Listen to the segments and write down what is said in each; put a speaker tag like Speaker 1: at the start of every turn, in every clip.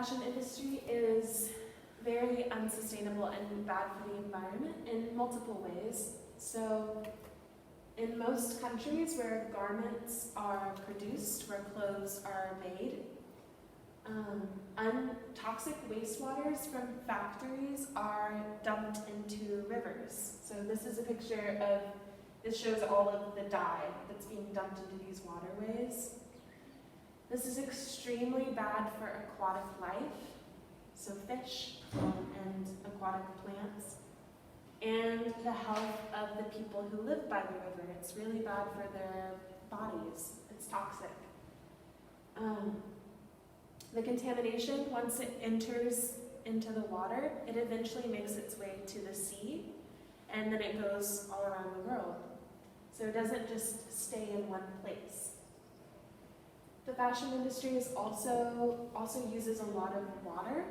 Speaker 1: fashion industry is very unsustainable and bad for the environment in multiple ways. So in most countries where garments are produced, where clothes are made, toxic wastewaters from factories are dumped into rivers. So this is a picture of, this shows all of the dye that's being dumped into these waterways. This is extremely bad for aquatic life, so fish and aquatic plants, and the health of the people who live by the river. It's really bad for their bodies. It's toxic. The contamination, once it enters into the water, it eventually makes its way to the sea, and then it goes all around the world. So it doesn't just stay in one place. The fashion industry is also uses a lot of water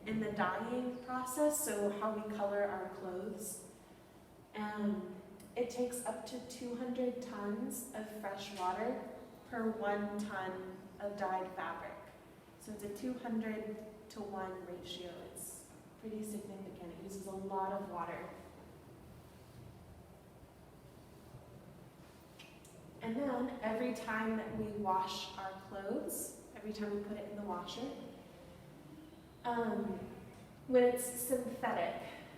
Speaker 1: in the dyeing process, so how we color our clothes. It takes up to 200 tons of fresh water per 1 ton of dyed fabric. So it's a 200 to 1 ratio. It's pretty significant. It uses a lot of water. And then every time that we wash our clothes, every time we put it in the washer, when it's synthetic,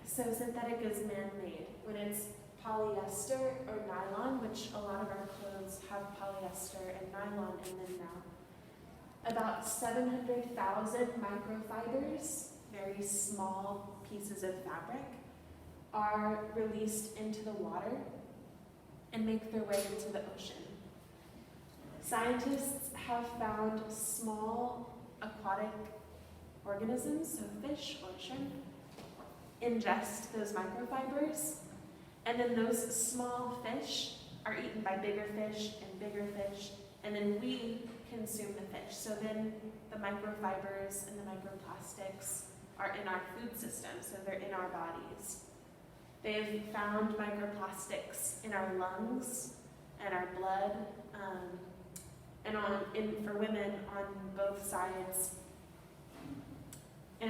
Speaker 1: so synthetic is man-made, when it's polyester or nylon, which a lot of our clothes have polyester and nylon in them now, about 700,000 microfibers, very small pieces of fabric, are released into the water and make their way into the ocean. Scientists have found small aquatic organisms, so fish or shrimp, ingest those microfibers, and then those small fish are eaten by bigger fish, and then we consume the fish. So then the microfibers and the microplastics are in our food system, so they're in our bodies. They've found microplastics in our lungs and our blood, and for women on both sides, in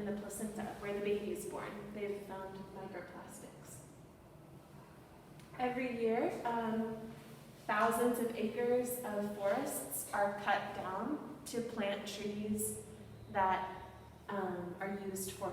Speaker 1: the placenta where the baby is born. They've found microplastics. Every year, thousands of acres of forests are cut down to plant trees that are used for